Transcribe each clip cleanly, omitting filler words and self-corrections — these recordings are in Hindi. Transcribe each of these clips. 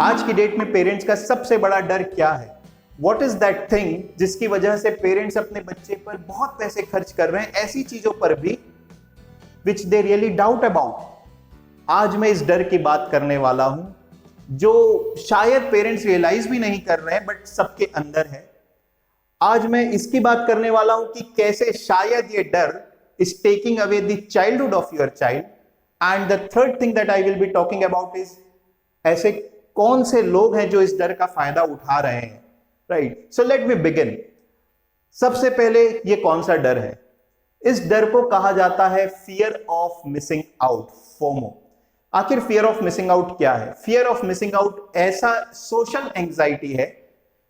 आज की डेट में पेरेंट्स का सबसे बड़ा डर क्या है? What is that thing जिसकी वजह से पेरेंट्स अपने बच्चे पर बहुत पैसे खर्च कर रहे हैं ऐसी चीजों पर भी which they really doubt about। आज मैं इस डर की बात करने वाला हूं जो शायद पेरेंट्स रियलाइज भी नहीं कर रहे हैं बट सबके अंदर है। आज मैं इसकी बात करने वाला हूं कि कैसे शायद ये डर is taking away the childhood of your child। And the third thing that I will be talking about is ऐसे कौन से लोग हैं जो इस डर का फायदा उठा रहे हैं, right. So let me begin. सबसे पहले ये कौन सा डर है? इस डर को कहा जाता है fear of missing out, FOMO. आखिर फियर ऑफ मिसिंग आउट क्या है? फियर ऑफ मिसिंग आउट ऐसा सोशल एंजाइटी है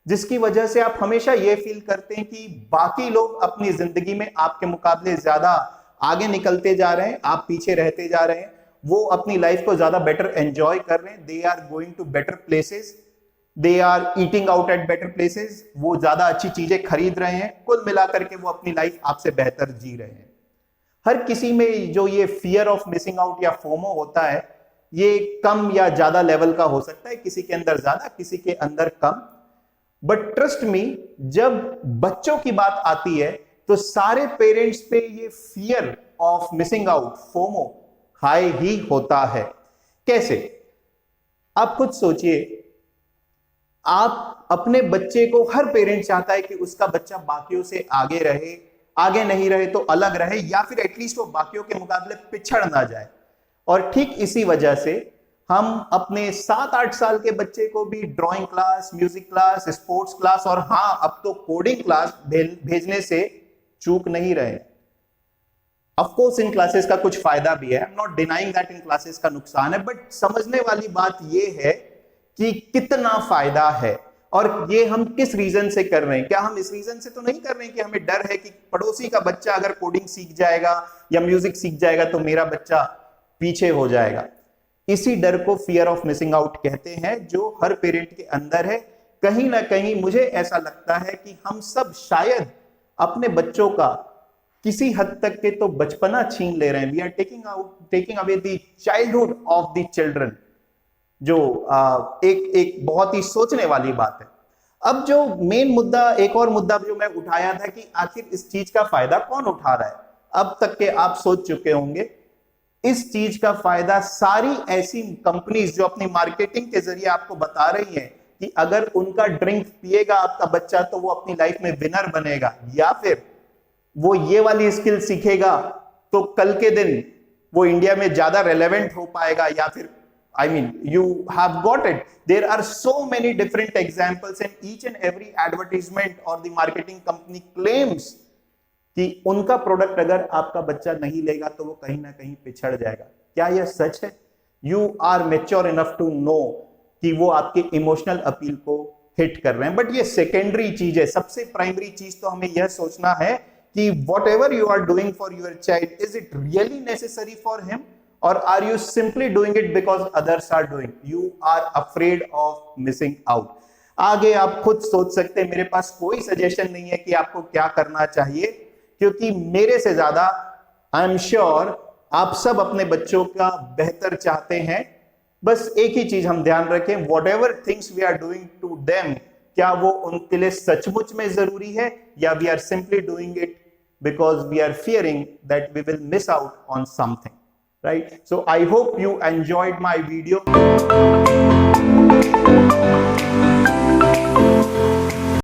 जिसकी वजह से आप हमेशा ये फील करते हैं कि बाकी लोग अपनी जिंदगी में आपके मुकाबले ज्यादा आगे निकलते जा रहे हैं, आप पीछे रहते जा रहे हैं। वो अपनी लाइफ को ज्यादा बेटर एंजॉय कर रहे हैं, they are going to better places, they are eating out at better places, वो ज्यादा अच्छी चीजें खरीद रहे हैं। कुल मिलाकर के वो अपनी लाइफ आपसे बेहतर जी रहे हैं। हर किसी में जो ये फियर ऑफ मिसिंग आउट या फोमो होता है ये कम या ज्यादा लेवल का हो सकता है, किसी के अंदर ज्यादा, किसी के अंदर कम। बट ट्रस्ट मी, जब बच्चों की बात आती है तो सारे पेरेंट्स पे ये fear of missing out, FOMO, high ही होता है। कैसे? आप खुद सोचिए, आप अपने बच्चे को, हर पेरेंट चाहता है कि उसका बच्चा बाकियों से आगे रहे, आगे नहीं रहे तो अलग रहे, या फिर एटलीस्ट वो बाकियों के मुकाबले पिछड़ ना जाए। और ठीक इसी वजह से हम अपने 7-8 साल के बच्चे को भी drawing class, music class, sports class और हाँ अब तो कोडिंग क्लास भेजने से चूक नहीं रहे। ऑफ कोर्स इन क्लासेस का कुछ फायदा भी है, I am not denying that in classes का नुकसान है, बट समझने वाली बात यह है कि कितना फायदा है और ये हम किस रीजन से कर रहे हैं। क्या हम इस रीजन से तो नहीं कर रहे हैं कि हमें डर है कि पड़ोसी का बच्चा अगर कोडिंग सीख जाएगा या म्यूजिक सीख जाएगा तो मेरा बच्चा पीछे हो जाएगा। इसी डर को फियर ऑफ मिसिंग आउट कहते हैं जो हर पेरेंट के अंदर है। कहीं ना कहीं मुझे ऐसा लगता है कि हम सब शायद अपने बच्चों का किसी हद तक के तो बचपना छीन ले रहे हैं। We are taking away the childhood of the children, जो एक बहुत ही सोचने वाली बात है। अब जो मेन मुद्दा, एक और मुद्दा जो मैं उठाया था कि आखिर इस चीज का फायदा कौन उठा रहा है, अब तक के आप सोच चुके होंगे। इस चीज का फायदा सारी ऐसी कंपनीज जो अपनी मार्केटिंग के जरिए आपको बता रही हैं कि अगर उनका ड्रिंक पिएगा आपका बच्चा तो वो अपनी लाइफ में विनर बनेगा, या फिर वो ये वाली स्किल सीखेगा तो कल के दिन वो इंडिया में ज्यादा रेलेवेंट हो पाएगा, या फिर I mean you have got it. There are so many different examples and each and every advertisement और द मार्केटिंग कंपनी क्लेम्स कि उनका प्रोडक्ट अगर आपका बच्चा नहीं लेगा तो वो कहीं ना कहीं पिछड़ जाएगा। क्या यह सच है? You are mature enough to know कि वो आपके इमोशनल अपील को हिट कर रहे हैं, बट ये सेकेंडरी चीज है। सबसे प्राइमरी चीज तो हमें यह सोचना है कि whatever you are doing for your child, is it really necessary for him or are you simply doing it because others are doing? You are afraid of missing out। आगे आप खुद सोच सकते हैं, मेरे पास कोई सजेशन नहीं है कि आपको क्या करना चाहिए, क्योंकि मेरे से ज्यादा आई एम श्योर आप सब अपने बच्चों का बेहतर चाहते हैं। बस एक ही चीज हम ध्यान रखें, whatever things we are doing to them, क्या वो उनके लिए सचमुच में जरूरी है या we are simply doing it because we are fearing that we will miss out on something, right? So I hope you enjoyed my video।